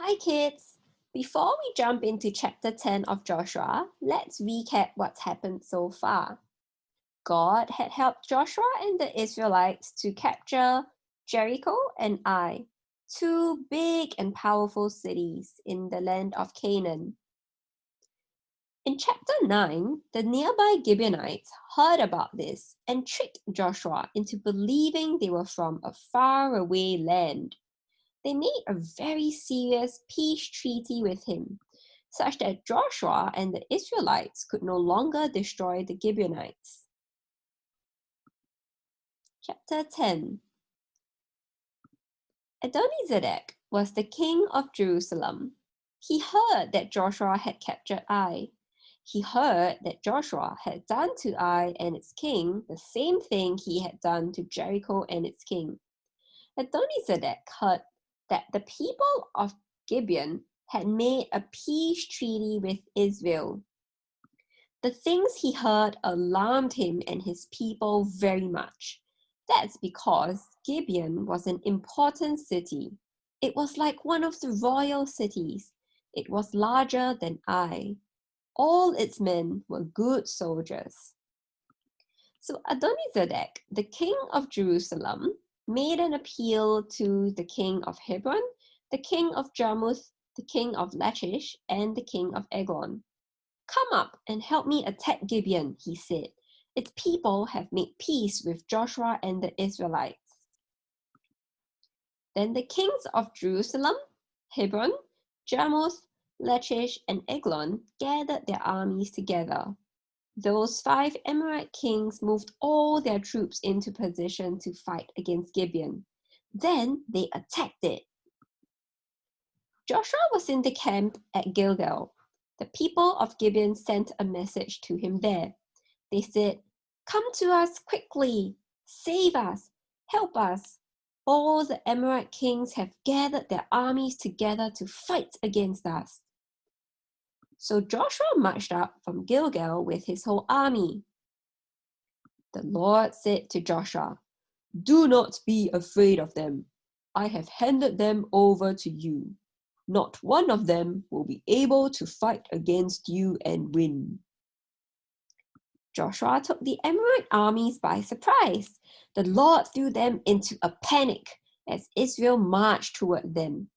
Hi kids! Before we jump into chapter 10 of Joshua, let's recap what's happened so far. God had helped Joshua and the Israelites to capture Jericho and Ai, two big and powerful cities in the land of Canaan. In chapter 9, the nearby Gibeonites heard about this and tricked Joshua into believing they were from a faraway land. They made a very serious peace treaty with him, such that Joshua and the Israelites could no longer destroy the Gibeonites. Chapter 10. Adonizedek was the king of Jerusalem. He heard that Joshua had captured Ai. He heard that Joshua had done to Ai and its king the same thing he had done to Jericho and its king. Adonizedek heard that the people of Gibeon had made a peace treaty with Israel. The things he heard alarmed him and his people very much. That's because Gibeon was an important city. It was like one of the royal cities. It was larger than Ai. All its men were good soldiers. So Adonizedek, the king of Jerusalem, made an appeal to the king of Hebron, the king of Jarmuth, the king of Lachish, and the king of Eglon. Come up and help me attack Gibeon, he said. Its people have made peace with Joshua and the Israelites. Then the kings of Jerusalem, Hebron, Jarmuth, Lachish, and Eglon gathered their armies together. Those 5 Amorite kings moved all their troops into position to fight against Gibeon. Then they attacked it. Joshua was in the camp at Gilgal. The people of Gibeon sent a message to him there. They said, "Come to us quickly, save us, help us. All the Amorite kings have gathered their armies together to fight against us." So Joshua marched up from Gilgal with his whole army. The Lord said to Joshua, "Do not be afraid of them. I have handed them over to you. Not one of them will be able to fight against you and win." Joshua took the Amorite armies by surprise. The Lord threw them into a panic as Israel marched toward them.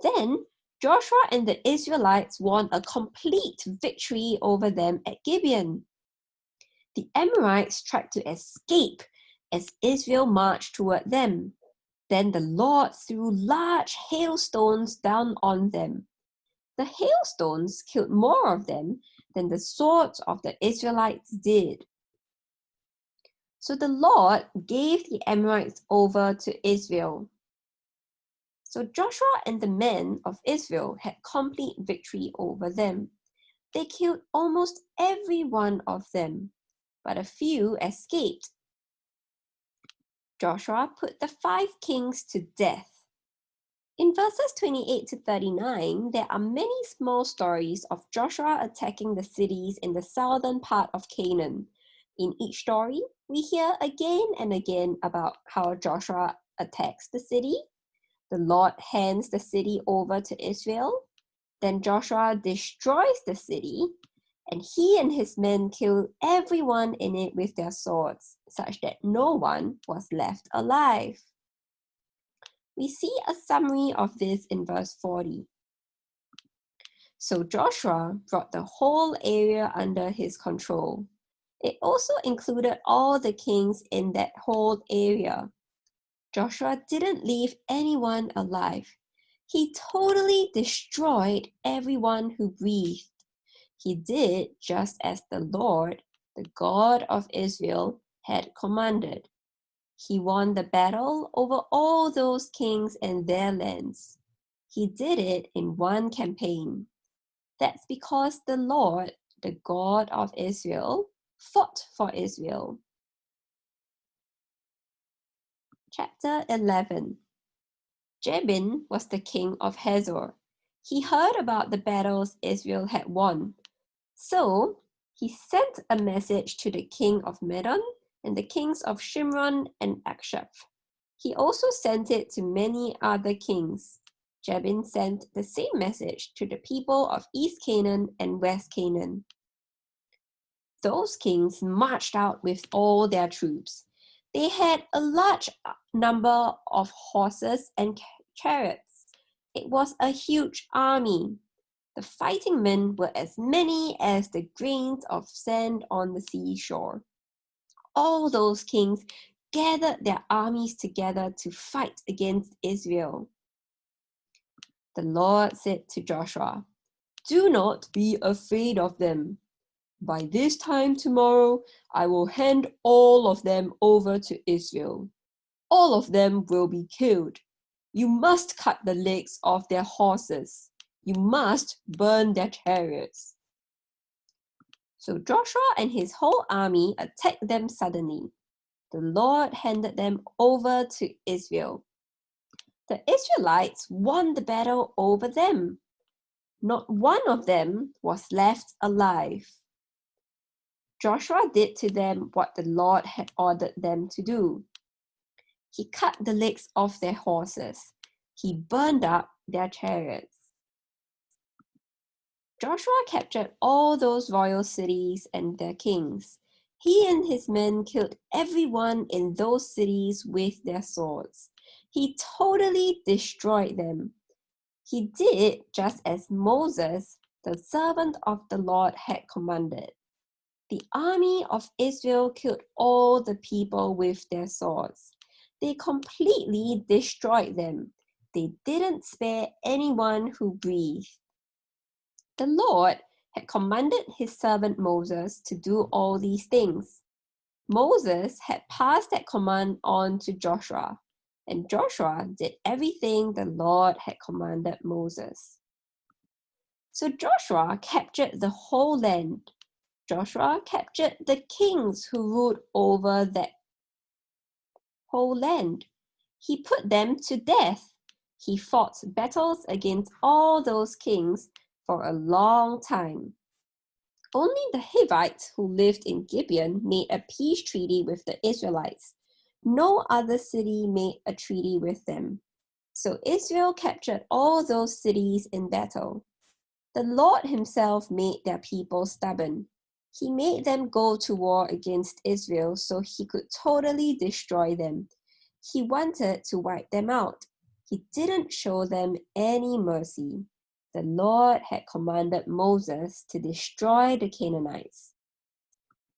Then Joshua and the Israelites won a complete victory over them at Gibeon. The Amorites tried to escape as Israel marched toward them. Then the Lord threw large hailstones down on them. The hailstones killed more of them than the swords of the Israelites did. So the Lord gave the Amorites over to Israel. So Joshua and the men of Israel had complete victory over them. They killed almost every one of them, but a few escaped. Joshua put the 5 kings to death. In verses 28 to 39, there are many small stories of Joshua attacking the cities in the southern part of Canaan. In each story, we hear again and again about how Joshua attacks the city. The Lord hands the city over to Israel. Then Joshua destroys the city, and he and his men kill everyone in it with their swords, such that no one was left alive. We see a summary of this in verse 40. So Joshua brought the whole area under his control. It also included all the kings in that whole area. Joshua didn't leave anyone alive. He totally destroyed everyone who breathed. He did just as the Lord, the God of Israel, had commanded. He won the battle over all those kings and their lands. He did it in one campaign. That's because the Lord, the God of Israel, fought for Israel. Chapter 11. Jabin was the king of Hazor. He heard about the battles Israel had won. So he sent a message to the king of Medan and the kings of Shimron and Akshaph. He also sent it to many other kings. Jabin sent the same message to the people of East Canaan and West Canaan. Those kings marched out with all their troops. They had a large number of horses and chariots. It was a huge army. The fighting men were as many as the grains of sand on the seashore. All those kings gathered their armies together to fight against Israel. The Lord said to Joshua, "Do not be afraid of them. By this time tomorrow, I will hand all of them over to Israel. All of them will be killed. You must cut the legs off their horses. You must burn their chariots." So Joshua and his whole army attacked them suddenly. The Lord handed them over to Israel. The Israelites won the battle over them. Not one of them was left alive. Joshua did to them what the Lord had ordered them to do. He cut the legs off their horses. He burned up their chariots. Joshua captured all those royal cities and their kings. He and his men killed everyone in those cities with their swords. He totally destroyed them. He did just as Moses, the servant of the Lord, had commanded. The army of Israel killed all the people with their swords. They completely destroyed them. They didn't spare anyone who breathed. The Lord had commanded his servant Moses to do all these things. Moses had passed that command on to Joshua, and Joshua did everything the Lord had commanded Moses. So Joshua captured the whole land. Joshua captured the kings who ruled over that whole land. He put them to death. He fought battles against all those kings for a long time. Only the Hivites who lived in Gibeon made a peace treaty with the Israelites. No other city made a treaty with them. So Israel captured all those cities in battle. The Lord himself made their people stubborn. He made them go to war against Israel so he could totally destroy them. He wanted to wipe them out. He didn't show them any mercy. The Lord had commanded Moses to destroy the Canaanites.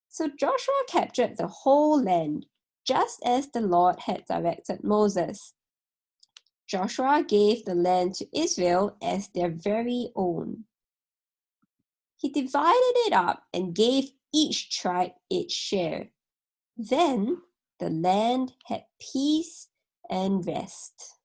So Joshua captured the whole land, just as the Lord had directed Moses. Joshua gave the land to Israel as their very own. He divided it up and gave each tribe its share. Then the land had peace and rest.